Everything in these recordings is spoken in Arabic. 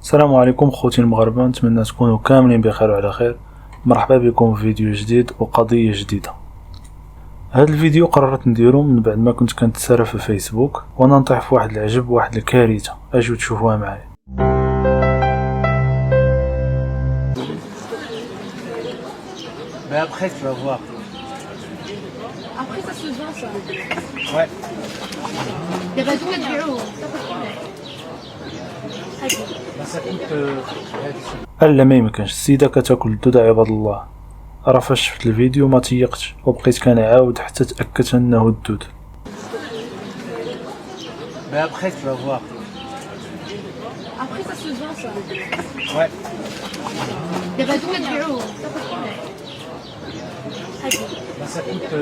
السلام عليكم خوتي المغاربه، نتمنى تكونوا كاملين بخير وعلى خير. مرحبا بكم في فيديو جديد وقضيه جديده. هذا الفيديو قررت نديرو من بعد ما كنت كنتسارى في فيسبوك وانا نطيح في واحد العجب واحد الكارثه. اجيو تشوفوها معايا. Mais après, tu vas voir. Après, ça se vend, ça. Ouais. Il y a pas de bureau. Bah, ça coûte. الا ما يمكنش السيده كتاكل الدود عباد الله. راه فاش شفت الفيديو ما تيقتش وبقيت كنعاود حتى تاكدت انه الدود. Mais après, tu vas voir. Après, ça se vend, ça. Ouais. Il y a pas de bureau. Bah, ça coûte.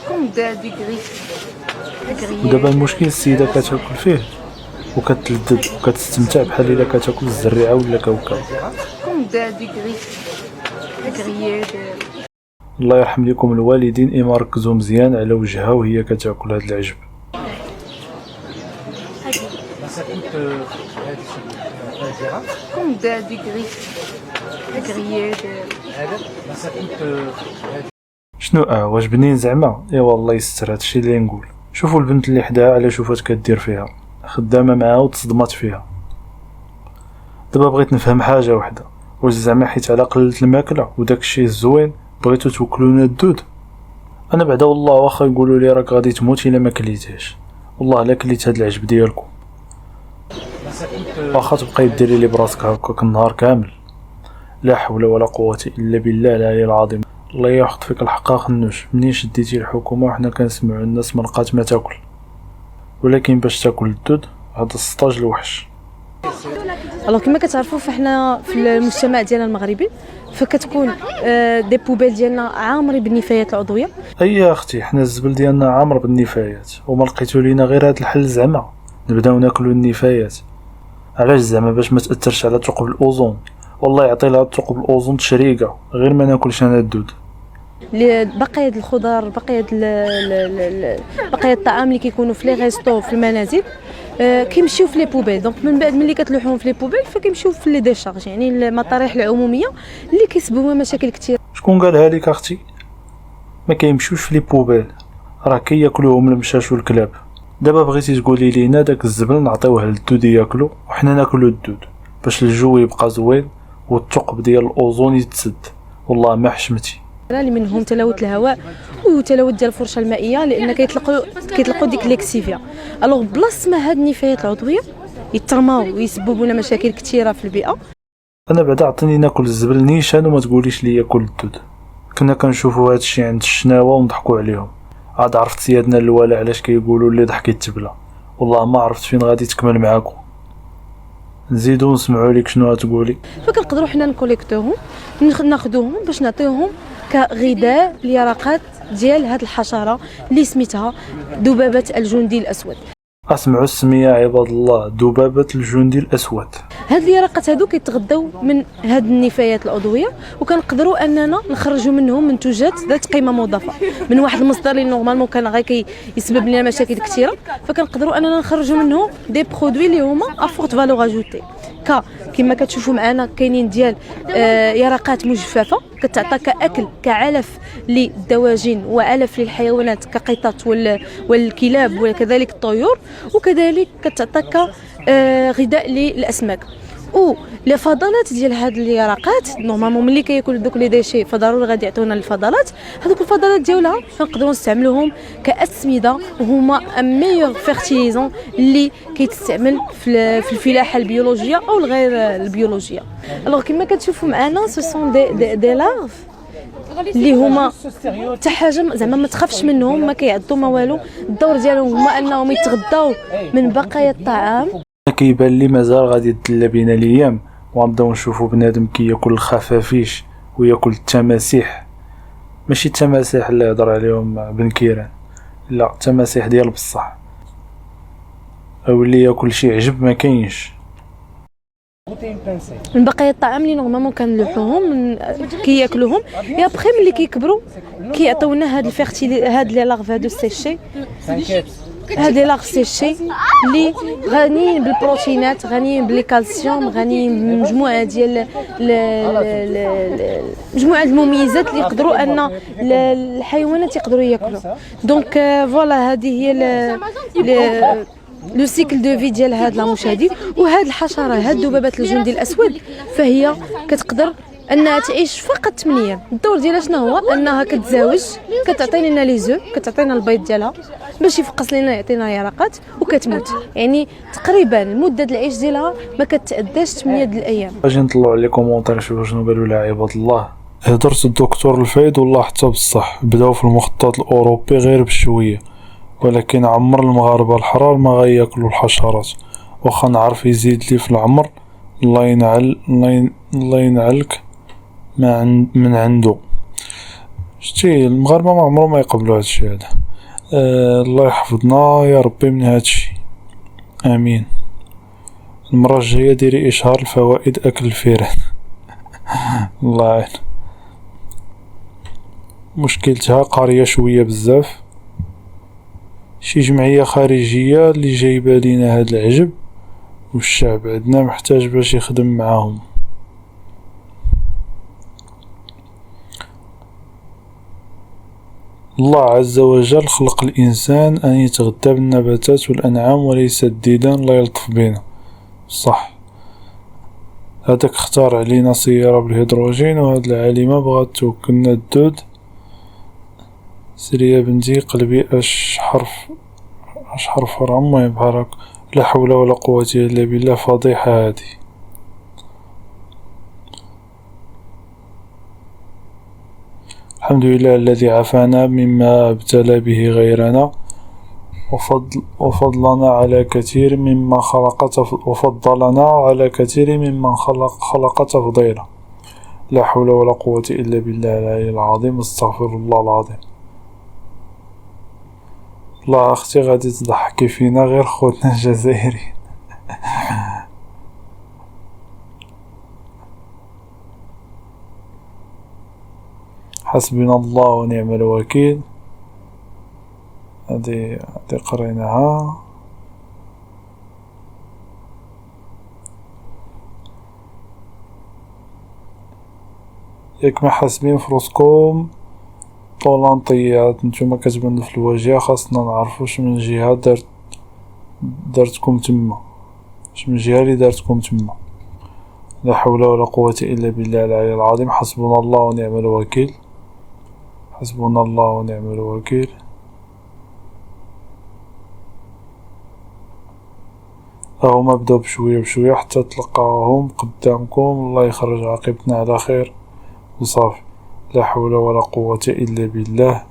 Comme des grilles. ودابا المشكل السيده كتاكل فيه وكتلذذ وكتستمتع بحال الا كتاكل الزريعه ولا كوكب. Comme des grilles. Des grillés. الله يرحم لكم الوالدين اما ركزوا مزيان على وجهها وهي كتاكل هذا العجب. Bah, ça coûte. Comme des grilles. Des grillés. Bah, ça coûte. شنو واش بنين زعما؟ ايوا الله يستر هادشي اللي نقول. شوفوا البنت اللي حداها على شوفات كدير فيها، خدامه معاها وتصدمات فيها. دابا بغيت نفهم حاجه وحده، واش زعما حيت على قلت الماكله وداك الشيء الزوين بغيتو توكلونا الدود؟ انا بعدا والله واخا يقولوا لي راك غادي تموت الا ما كليتيش، والله الا كليت هاد العجب ديالكم. Bah, ça coûte. واخا تبقاي ديري لي براسك هكاك النهار كامل. لا حول ولا قوه الا بالله العلي العظيم. الله يحط فيك الحق خنوش. منين شديتي الحكومه وحنا كنسمعوا الناس ما لقات ما تاكل، ولكن باش تاكل الدود هذا السطاج الوحش. الوغ كما كتعرفوا فاحنا في المجتمع ديالنا المغربي فكتكون دي بوبيل ديالنا عامرين بالنفايات العضويه. اي يا اختي، حنا الزبل ديالنا عامر بالنفايات وما لقيتو لينا غير هذا الحل زعما نبداو ناكلوا النفايات. علاش زعما؟ باش ما تاثرش على ثقب الاوزون. والله يعطي لها ثقب الاوزون تشريقه غير ما ناكلش انا الدود. بقايا الخضر، بقايا بقايا الطعام اللي كيكونوا في لي ريستو في المنازل كيمشيو في لي بوبيل. دونك من بعد ملي كتلوحوهم في لي بوبيل فكيمشيو في لي ديشارج، يعني المطارح العموميه اللي كيسببوا مشاكل كثير. شكون قالها لك اختي؟ ما كيمشيوش في لي بوبيل، راه كياكلوهم المشاش والكلاب. دابا بغيتي تقولي لينا داك الزبل نعطيوه للدود ياكلو وحنا ناكلو الدود باش الجو يبقى زوين والثقب ديال الاوزون يتسد؟ والله ما حشمتي. اللي منهم تلوث الهواء وتلوث ديال الفرشه المائيه، لان كيطلقوا ديك ليكسيفيا. الوغ بلاص ما هاد النفايات العضويه يترماو ويسببوا لنا مشاكل كثيره في البيئه. انا بعدا عطيني ناكل الزبل نيشان وما تقوليش لي ياكل الدود. كنا كنشوفوا هادشي عند الشناوه ونضحكوا عليهم. عاد عرفت سيادنا الوالع علاش كيقولوا اللي ضحك يتبلى. والله ما عرفت فين غادي تكمل معاكم. نزيدو نسمعوا لك شنو غتقولي. فكنقدروا حنا نكوليكتوهم ناخذوهم باش نعطيوهم كغذاء اليرقات ديال هاد الحشره اللي سميتها ذبابه الجندي الاسود. اسمعوا السميه عباد الله، ذبابه الجندي الاسود. هاد اليرقات هادو كيتغذاو من هاد النفايات العضويه، وكنقدروا اننا نخرجوا منهم منتوجات ذات قيمه مضافه من واحد المصدر اللي نورمالمون كان غير يسبب لنا مشاكل كثيره. فكنقدروا اننا نخرجوا منهم دي برودوي اللي هما افورت فالور اجوتي. كما كتشوفوا معنا كاينين ديال يرقات مجففه كتعطى كاكل كعلف للدواجن وعلف للحيوانات كقطط والكلاب وكذلك الطيور، وكذلك كتعطى كغذاء للاسماك. و لي فضلات ديال هاد اليرقات نورمالمون ملي كياكلوا دوك لي ديشي فضروري غادي يعطيونا الفضلات. هذوك الفضلات ديالها كنقدروا نستعملوهم كاسمده، وهما ميور فيرتيليزون اللي كيتستعمل في الفلاحه البيولوجيه او الغير البيولوجيه. الوغ كما كتشوفوا معنا سو سون دي لارف اللي هما حتى حاجه زعما ما تخافش منهم، ما كيعضوا ما والو. الدور ديالهم هما انهم يتغذاو من بقايا الطعام. كيبان لي مازال غادي تدلى بينا الايام ونبداو نشوفوا بنادم كياكل الخفافيش وياكل التماسيح. ماشي التماسيح اللي يهضر عليهم بن كيران، لا التماسيح ديال بصح، او اللي ياكل شي عجب ما كاينش. من بقايا الطعام اللي نورمالمون كنلوحوهم كياكلوهم يا بخي ملي كيكبروا كيعطيونا هاد الفيرتيلي هاد لي لارف هادو سيشي هذه لاغ سيشي اللي غنيين بالبروتينات، غنيين بالكالسيوم، غنيين بمجموعه ديال مجموعه المميزات اللي يقدروا ان الحيوانات يقدروا ياكلوا. دونك فوالا هذه هي لو سيكل دو في ديال هاد لا مشاهدين. وهاد الحشره، هاد الذبابات الجندي الاسود، فهي كتقدر انها تعيش فقط 8 ايام. الدور ديالها شنو هو؟ انها كتزاوج، كتعطينا لنا لي زو، كتعطينا البيض ديالها باش يفقس لنا، يعطينا يرقات وكتموت. يعني تقريبا مده العيش ديالها ما كتعداش 8 د الايام. اجي نطلعوا على لي كومونتير نشوفوا شنو قالوا لها عباد الله. هضرت الدكتور الفايد والله حتى بصح بداو في المخطط الاوروبي غير بشويه، ولكن عمر المغاربه الحرار ما غياكلوا الحشرات. واخا نعرف يزيد لي في العمر، الله ينعلك من عنده. شتي المغاربه ما عمرهم ما يقبلوا هادشي هذا. الله يحفظنا يا ربي من هادشي، امين. المره الجايه ديري اشهار الفوائد اكل الفيران. الله يعين. مشكلتها قاريه شويه بزاف، شي جمعيه خارجيه اللي جايبه لينا هاد العجب، والشعب عندنا محتاج باش يخدم معاهم. الله عز وجل خلق الإنسان أن يتغذى بالنباتات والأنعام وليس الديدان. الله يلطف بينا. صح، هذاك اختار علينا سيارة بالهيدروجين، وهاد العالمة بغات توكلنا الدود. سيري يا بنتي قلبي اش حرف راه المهم بحال هاك. لا حول ولا قوة إلا بالله. فضيحة هادي. الحمد لله الذي عافانا مما ابتلى به غيرنا، وفضلنا على كثير مما وفضلنا على كثير ممن خلق تفضيلا. لا حول ولا قوة إلا بالله العلي العظيم. استغفر الله العظيم. الله أختي غادي تضحكي فينا غير خوتنا الجزائريين. حسبنا الله ونعم الوكيل. هذه قريناها. ياك ما حاسبين فراسكم طولانطيات نتوما كتبانو في الواجهة، خاصنا نعرفو واش من جهة دارتكم تما، واش من جهة اللي دارتكم تما. لا حول ولا قوة إلا بالله العلي العظيم. حسبنا الله ونعم الوكيل. حسبنا الله ونعم الوكيل. هما بداو بشوية بشوية حتى تلقاهم قدامكم. الله يخرج عاقبتنا على خير وصافي. لا حول ولا قوة إلا بالله.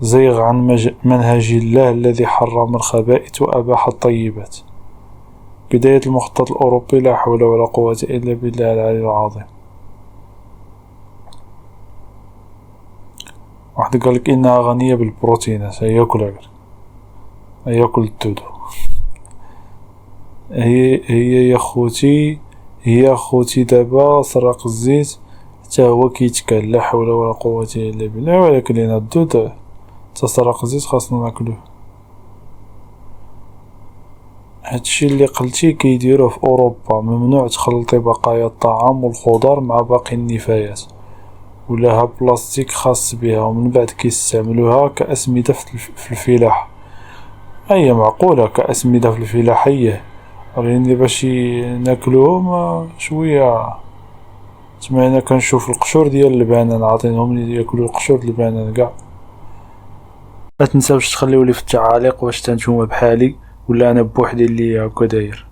زيغ عن منهج الله الذي حرم الخبائث وأباح الطيبات. بداية المخطط الأوروبي. لا حول ولا قوة إلا بالله العلي العظيم. واحد قالك إنها غنية بالبروتينات. هياكل الدودو. هي يا خوتي دابا سرق الزيت حتى هو كيتكال. لا حول ولا قوة إلا بالله. ولكن لينا الدود تسرق الزيت خاصنا ناكلوه. هادشي اللي قلتي كيديروه في أوروبا. ممنوع تخلطي بقايا الطعام والخضار مع باقي النفايات، ولها بلاستيك خاص بها، ومن بعد كيستعملوها كأسمدة في الفلاحة. هي معقولة كأسمدة في الفلاحة. راني باش ناكلوهم شويه. سمعنا كنشوف القشور ديال البنان عاطينهم ياكلوا القشور ديال البنان كاع. ما تنساوش تخليو لي في التعاليق واش نتوما بحالي ولا انا بوحدي اللي هكا داير.